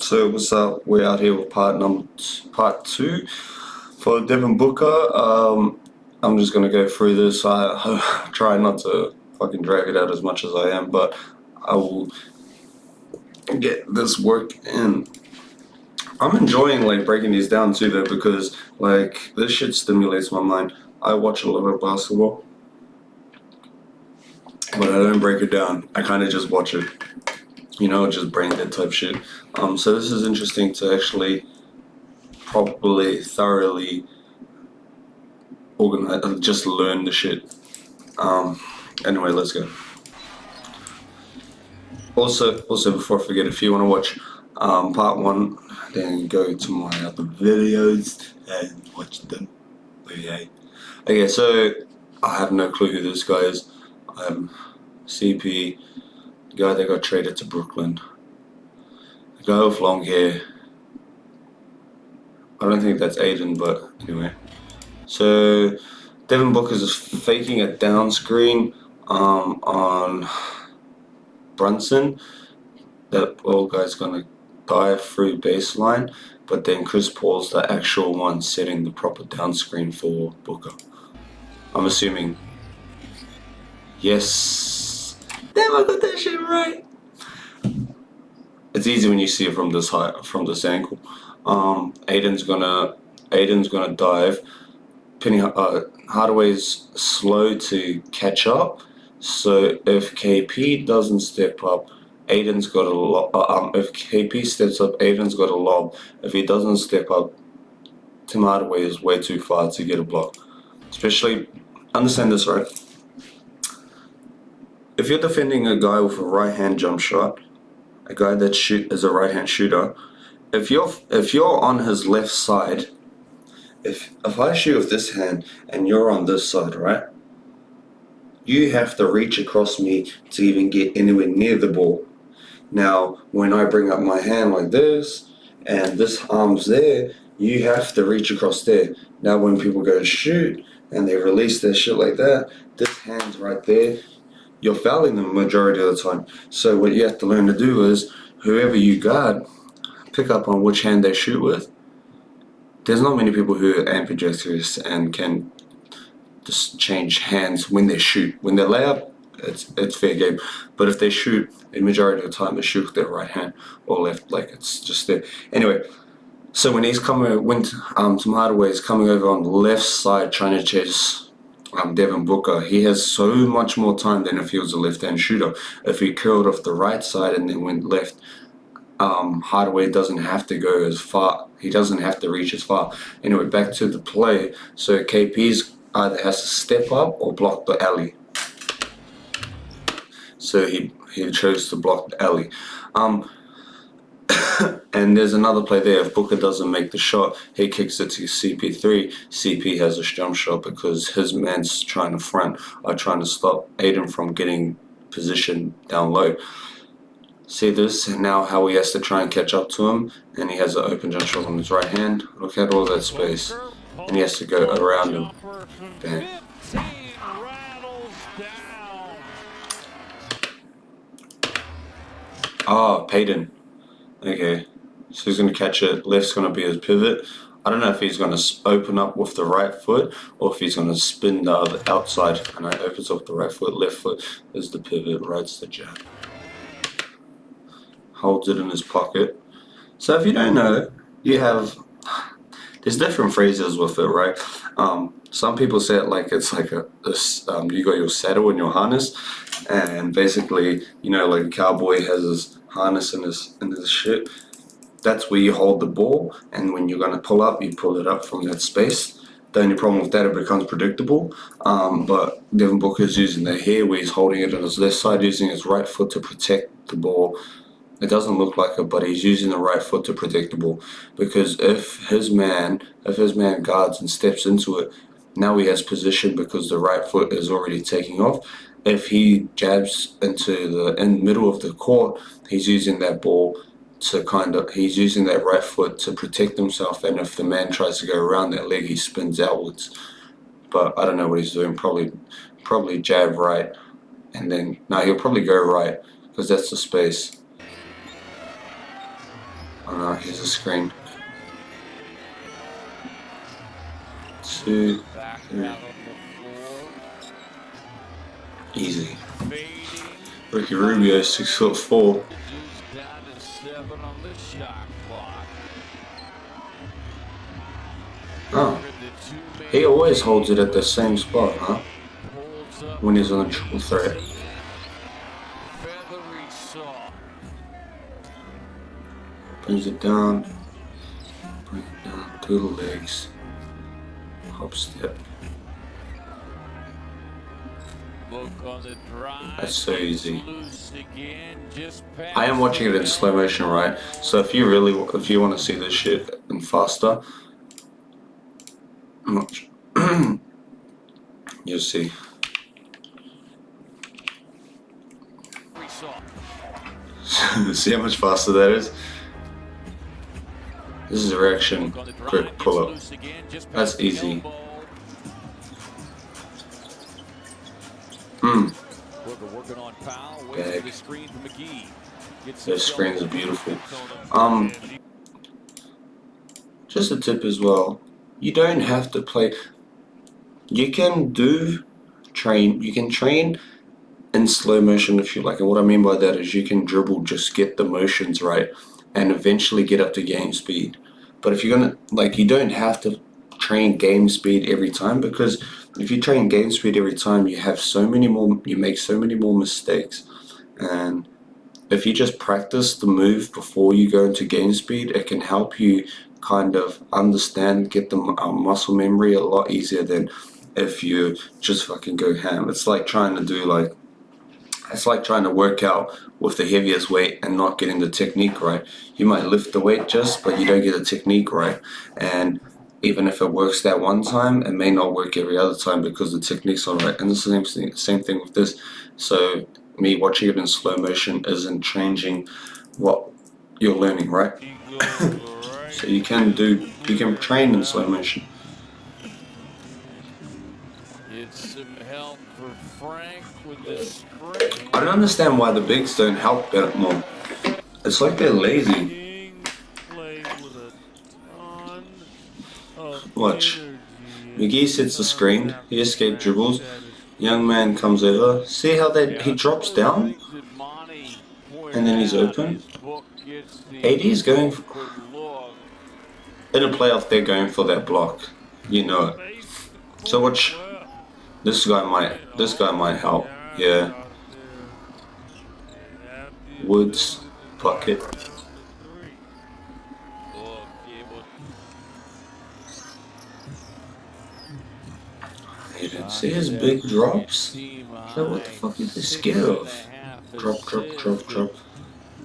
So what's up? We're out here with part two for Devin Booker. I'm just gonna go through this. I try not to fucking drag it out as much as I am, but I will get this work in. I'm enjoying like breaking these down too though, because like this shit stimulates my mind. I watch a lot of basketball, but I don't break it down. I kind of just watch it, just brain dead type shit. So this is interesting to actually properly, thoroughly organize, just learn the shit. Anyway, let's go. Also, before I forget, if you want to watch part one, then go to my other videos and watch them. Okay, so I have no clue who this guy is. CP, the guy that got traded to Brooklyn. The guy with long hair. I don't think that's Aiden, but anyway. So Devin Booker is faking a down screen on Brunson. That old guy's gonna dive through baseline, but then Chris Paul's the actual one setting the proper down screen for Booker. I'm assuming. Yes. Damn, I got that shit right. It's easy when you see it from this height, from this angle. Aiden's gonna dive. Hardaway's slow to catch up, so if KP doesn't step up, Aiden's got a lob. If KP steps up, Aiden's got a lob. If he doesn't step up, Tim Hardaway is way too far to get a block. Especially, understand this right. If you're defending a guy with a right hand jump shot, a guy that is a right hand shooter, if you're on his left side. If I shoot with this hand and you're on this side, right? You have to reach across me to even get anywhere near the ball. Now, when I bring up my hand like this and this arm's there, you have to reach across there. Now, when people go to shoot and they release their shit like that, this hand's right there. You're fouling them majority of the time. So what you have to learn to do is whoever you guard, pick up on which hand they shoot with. There's not many people who are ambidextrous and can just change hands when they shoot. When they lay up, it's fair game. But if they shoot, the majority of the time they shoot with their right hand or left, like it's just there. Anyway, so when Tim Hardaway is coming over on the left side trying to chase Devin Booker, he has so much more time than if he was a left-hand shooter. If he curled off the right side and then went left, Hardaway doesn't have to go as far. He doesn't have to reach as far. Anyway, back to the play. So KP's either has to step up or block the alley. So he chose to block the alley. And there's another play there. If Booker doesn't make the shot, he kicks it to CP3. CP has a jump shot because his man's trying to front, or trying to stop Aiden from getting position down low. See this, and now how he has to try and catch up to him, and he has an open jump shot on his right hand. Look at all that space, and he has to go around him. Bang. Oh, Payton. Okay, so he's going to catch it. Left's going to be his pivot. I don't know if he's going to open up with the right foot or if he's going to spin the other outside, and it opens up the right foot. Left foot is the pivot, right's the jab. Holds it in his pocket. So if you don't know, there's different phrases with it, right? Some people say it like it's like you got your saddle and your harness, and basically, like a cowboy has his harness in his shit. That's where you hold the ball, and when you're gonna pull up, you pull it up from that space. The only problem with that, it becomes predictable. But Devin Booker is using the hair where he's holding it on his left side, using his right foot to protect the ball. It doesn't look like it, but he's using the right foot to protect the ball, because if his man guards and steps into it, now he has position because the right foot is already taking off. If he jabs into the middle of the court, he's using that right foot to protect himself, and if the man tries to go around that leg, he spins outwards. But I don't know what he's doing. Probably jab right, and then he'll probably go right because that's the space. Oh no, here's a screen. 2, 3. Easy. Ricky Rubio, 6'4". Oh, he always holds it at the same spot, huh? When he's on a triple threat. Brings it down. Bring it down to the legs. Hop step. That's so easy. I am watching it in slow motion, right? So if you want to see this shit in faster, you'll see. See how much faster that is? This is a reaction, quick pull up. That's easy. Bag. Those screens are beautiful. Just a tip as well. You don't have to play. You can train in slow motion if you like. And what I mean by that is you can dribble, just get the motions right, and eventually get up to game speed. But if you're gonna, you don't have to train game speed every time, because if you train game speed every time, you make so many more mistakes. And if you just practice the move before you go into game speed, it can help you kind of understand, get the muscle memory a lot easier than if you just fucking go ham. It's like trying to work out with the heaviest weight and not getting the technique right. You might lift the weight but you don't get the technique right. And even if it works that one time, it may not work every other time because the technique's not right. And it's the same thing with this. So me watching it in slow motion isn't changing what you're learning, right? So you can train in slow motion. I don't understand why the bigs don't help that more. It's like they're lazy. Watch. McGee sets the screen. He escaped dribbles. Young man comes over. See how he drops down? And then he's open. AD is going for... In a playoff, they're going for that block. You know it. So watch. This guy might help. Yeah. Woods, bucket. You didn't see his big drops? So what the fuck is he scared of? Drop.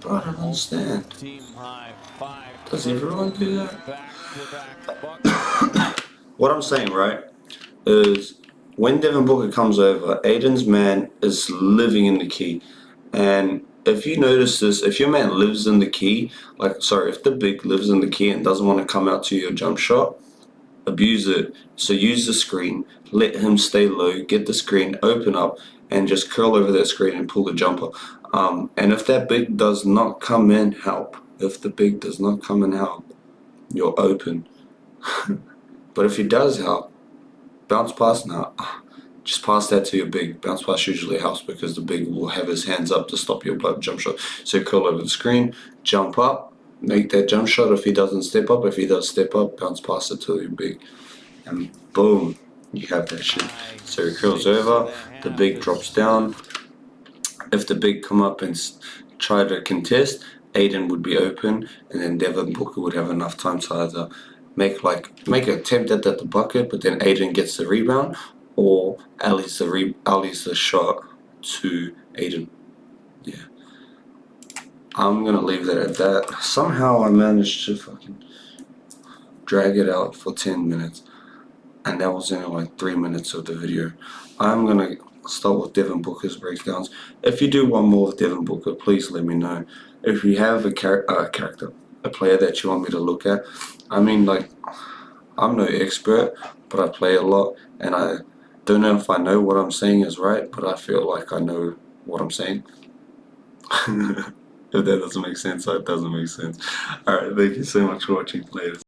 Bro, I don't understand. Does everyone do that? What I'm saying, right, is when Devin Booker comes over, Aiden's man is living in the key. And if you notice this, if your man lives in the key, if the big lives in the key and doesn't want to come out to your jump shot, abuse it. So use the screen, let him stay low, get the screen, open up, and just curl over that screen and pull the jumper. And if that big does not come in, help. If the big does not come in, help. You're open. But if he does help, bounce pass now. Just pass that to your big. Bounce pass usually helps because the big will have his hands up to stop your jump shot. So curl over the screen, jump up, make that jump shot. If he doesn't step up, if he does step up, bounce pass it to your big. And boom, you have that shit. So he curls over, the big drops down. If the big come up and try to contest, Aiden would be open, and then Devin Booker would have enough time to either make an attempt at the bucket, but then Aiden gets the rebound, or alleys the shot to Aiden. Yeah. I'm gonna leave that at that. Somehow I managed to fucking drag it out for 10 minutes, and that was only 3 minutes of the video. I'm gonna start with Devin Booker's breakdowns. If you do want more of Devin Booker, please let me know. If you have a player that you want me to look at, I mean, I'm no expert, but I play a lot, and I don't know if I know what I'm saying is right, but I feel like I know what I'm saying. If that doesn't make sense, so it doesn't make sense. Alright, thank you so much for watching. Later.